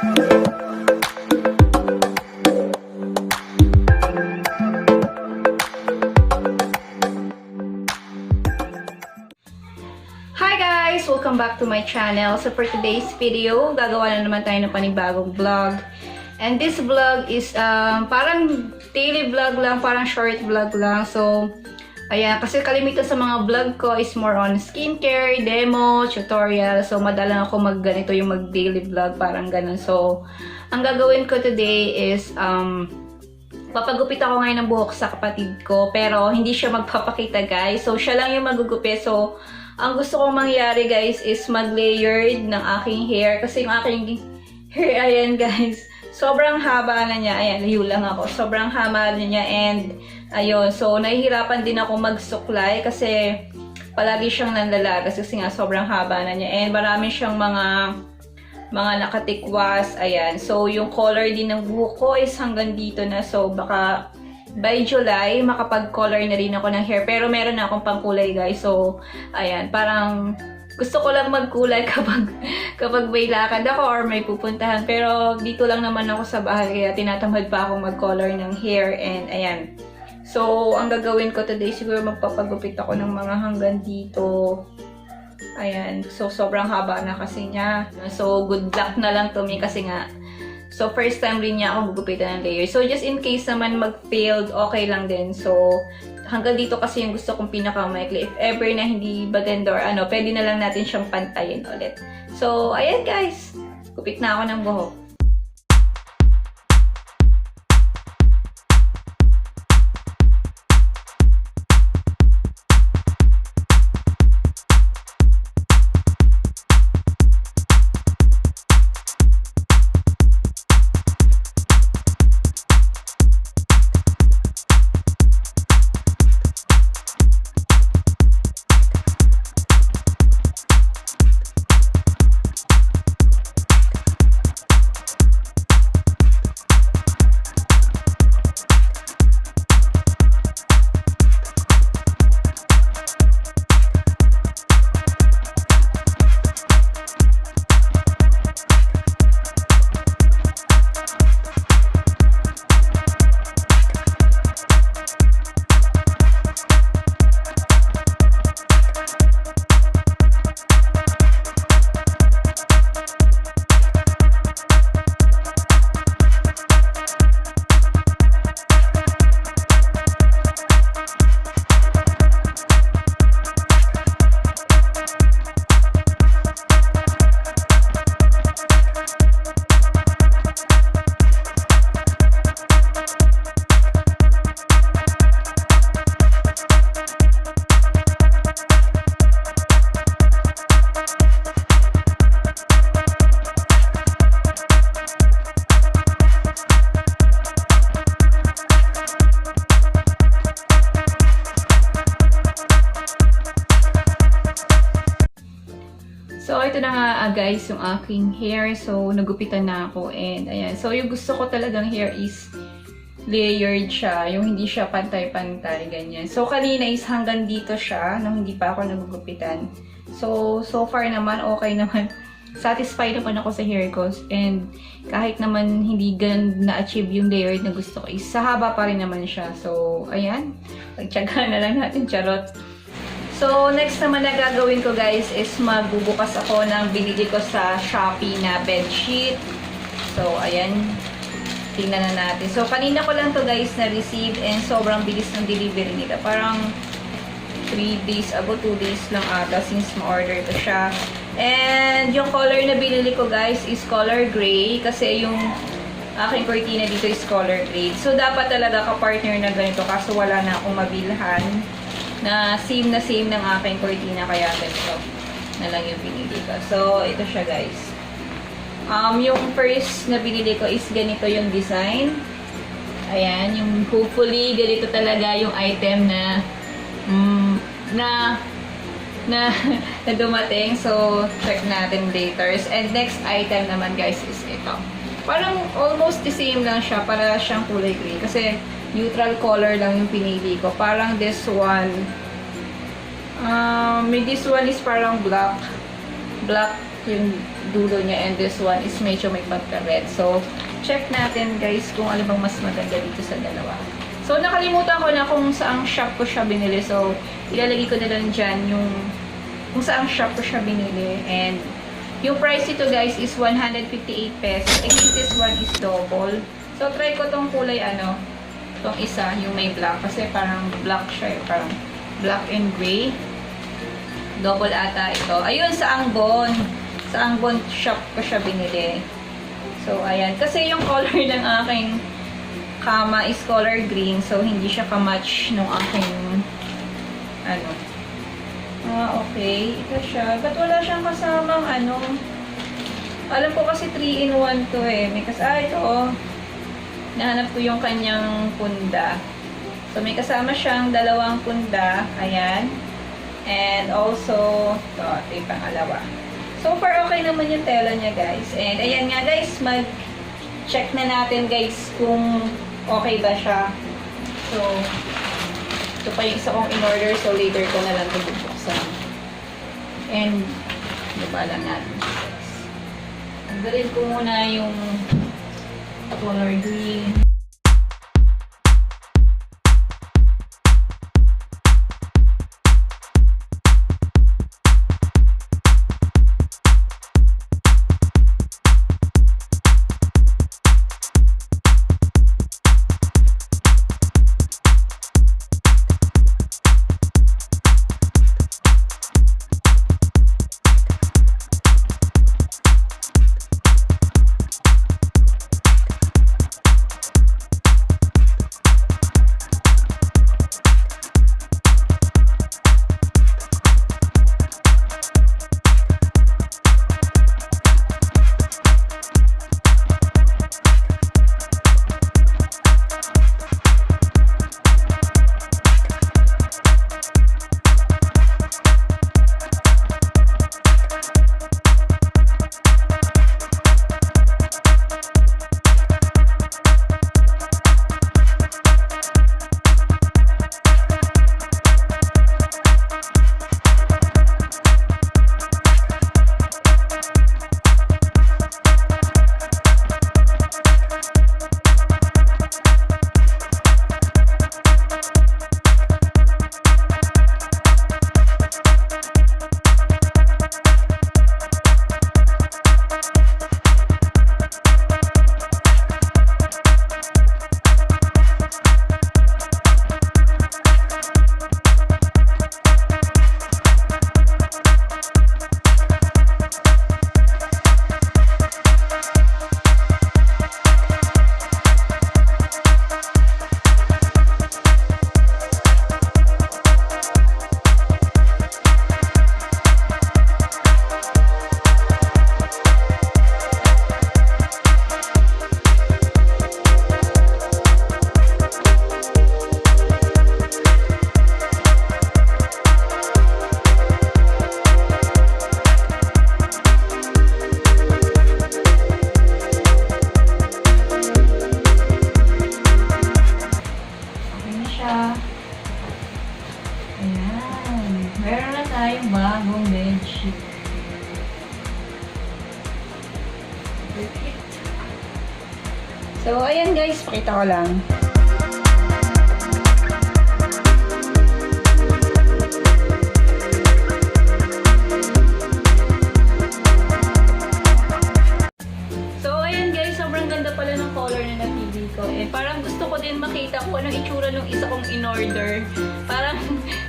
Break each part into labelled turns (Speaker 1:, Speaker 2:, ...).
Speaker 1: Hi guys! Welcome back to my channel. So for today's video, gagawa na naman tayo ng panibagong vlog. And this vlog is parang daily vlog lang, parang short vlog lang. So, ayan, kasi kalimitan sa mga vlog ko is more on skincare, demo, tutorial. So, madalang ako mag-ganito yung mag-daily vlog, parang ganun. So, ang gagawin ko today is papagupit ako ngayon ng buhok sa kapatid ko. Pero, hindi siya magpapakita guys. So, siya lang yung magugupit. So, ang gusto kong mangyari guys is mag-layered ng aking hair. Kasi yung aking hair, ayan guys, sobrang haba na niya. Ayan, layo lang ako. Sobrang haba na niya and ayun. So, nahihirapan din ako magsuklay kasi palagi siyang nanlalagas kasi nga sobrang haba na niya. And marami siyang mga nakatikwas. Ayan. So, yung color din ng buhok ko is hanggang dito na. So, baka by July, makapag-color na rin ako ng hair. Pero meron na akong pangkulay guys. So, ayan. Parang gusto ko lang magkulay kapag may lakad ako or may pupuntahan. Pero dito lang naman ako sa bahay. Kaya tinatamad pa akong mag-color ng hair. And ayan. So, ang gagawin ko today, siguro magpapagupit ako ng mga hanggang dito. Ayan. So, sobrang haba na kasi niya. So, good luck na lang to me kasi nga so, first time rin niya ako gugupitan ng layer. So, just in case naman mag-failed, okay lang din. So, hanggang dito kasi yung gusto kong pinakamaikli. If ever na hindi maganda or ano, pwede na lang natin siyang pantayin ulit. So, ayan guys. Gupit na ako ng buhok. So, ito na nga guys, yung aking hair. So, nagupitan na ako. And, ayan. So, yung gusto ko talagang hair is layered siya. Yung hindi siya pantay-pantay, ganyan. So, kanina is hanggang dito siya, nung hindi pa ako nagugupitan. So far naman, okay naman. Satisfied naman ako sa hair ko. And, kahit naman hindi ganun na-achieve yung layered na gusto ko, is sa haba pa rin naman siya. So, ayan. Pagtsaga na lang natin, charot. So, next naman na gagawin ko guys is magbubukas ako ng binili ko sa Shopee na bedsheet. So, ayan. Tingnan na natin. So, kanina ko lang to guys na-receive and sobrang bilis ng delivery nila. Parang 3 days ago, 2 days lang ata since ma-order ko siya. And yung color na binili ko guys is color gray kasi yung aking cortina dito is color gray. So, dapat talaga ka-partner na ganito kaso wala na akong mabilhan na same ng aking cortina kaya ganito na lang yung binili ko. So, ito siya guys. Yung first na binili ko is ganito yung design. Ayan, yung hopefully ganito talaga yung item na dumating. So, check natin later. And next item naman guys is ito. Parang almost the same lang siya. Para siyang kulay gray. Kasi neutral color lang yung pinili ko. Parang this one. This one is parang black yung dulo niya, and this one is medyo may pagka-red. So, check natin guys kung ano bang mas maganda dito sa dalawa. So, nakalimutan ko na kung saang shop ko siya binili. So, ilalagay ko na lang dyan yung kung saang shop ko siya binili. And, yung price ito guys is 158 pesos. I think this one is double. So, try ko tong kulay tong isa, yung may black. Kasi parang black siya, parang black and gray. Double ata ito. Ayun, sa Angbon. Sa Angbon shop ko siya binili. So, ayan. Kasi yung color ng aking kama is color green. So, hindi siya ka-match nung aking okay. Ito siya. Ba't wala siyang kasamang alam ko kasi 3-in-1 to eh. May ito. Nahanap ko yung kanyang punda. So, may kasama siyang dalawang punda. Ayan. And also, ito yung pangalawa. So far, okay naman yung tela niya, guys. And ayan nga, guys, mag-check na natin, guys, kung okay ba siya. So, ito pa yung isa kong in-order. So, later ko na lang ito bubuksan. And, diba lang natin, guys. Tanggalin ko muna yung color green. bagong bedsheet. So, ayan guys, pakita ko lang. So, ayan guys, sobrang ganda pala ng color na napili ko. Eh, parang gusto ko din makita kung anong itsura ng isa kong in-order. Parang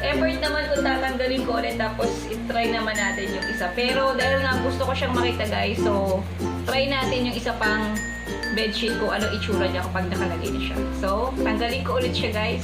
Speaker 1: effort naman kung tatanggalin ko ulit tapos i-try naman natin yung isa. Pero dahil nga gusto ko siyang makita guys, so try natin yung isa pang bedsheet ko, ano itsura niya kapag nakalagay na siya. So, tanggalin ko ulit siya guys.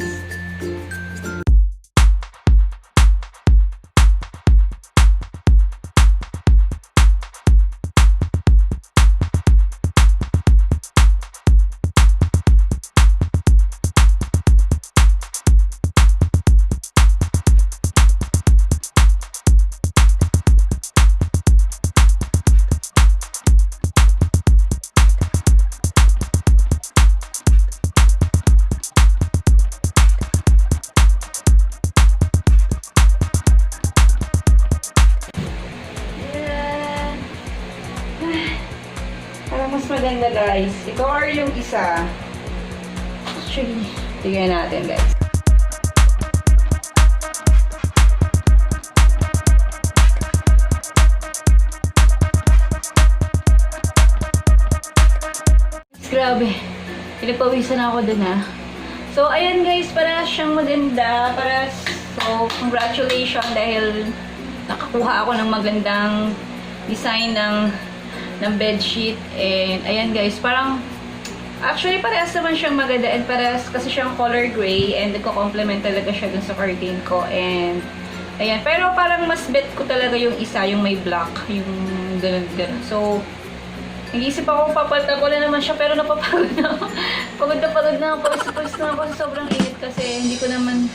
Speaker 1: ang mas maganda guys, ito or yung isa. Actually, tignan natin guys. Grabe, pinapawisan ako dun ha. So, ayan guys, para siyang maganda. So, congratulations dahil nakakuha ako ng magandang design ng bedsheet. And, ayan guys, parang, actually, parehas naman siyang maganda. And parehas kasi siyang color gray. And nagko-complement talaga siya dun sa curtain ko. And, ayan. Pero parang mas bet ko talaga yung isa, yung may black. Yung ganun-ganun. So, nag-iisip ako, papalitan ko na naman siya, pero napapagod na ako. Pagod na ako, pawis na ako, sobrang init kasi hindi ko naman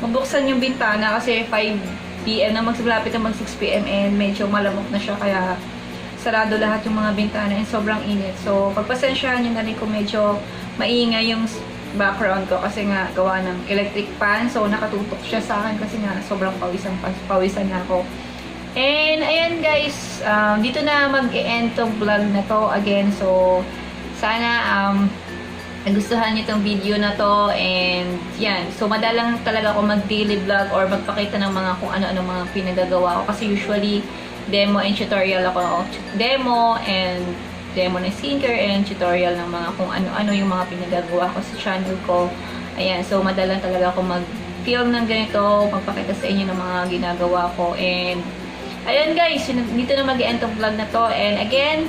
Speaker 1: mabuksan yung bintana kasi 5 PM na magsiblapit na mag 6 PM and medyo malamok na siya kaya sarado lahat yung mga bintana and sobrang init. So, pagpasensyahan nyo na rin kung medyo maingay yung background ko kasi nga gawa ng electric fan. So, nakatutok siya sa akin kasi nga sobrang pawisan na ako. And, ayan guys, dito na mag-e-end tong vlog na to again. So, sana nagustuhan niyo tong video na to. And, yan. So, madalang talaga ako mag-daily vlog or magpakita ng mga kung ano-ano mga pinagagawa ko. Kasi usually, demo and tutorial ako. Demo ng skincare and tutorial ng mga kung ano-ano yung mga pinagagawa ko sa channel ko. Ayan. So, madalang talaga ako mag-film ng ganito, magpakita sa inyo ng mga ginagawa ko. And, ayan guys, dito na mag-end tong vlog na to. And again,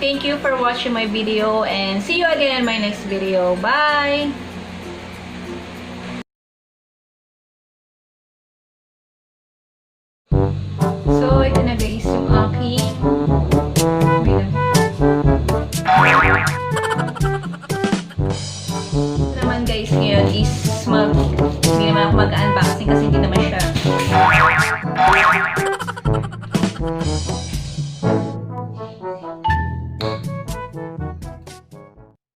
Speaker 1: thank you for watching my video and see you again in my next video. Bye! So, ito na guys yung aking ito naman guys ngayon is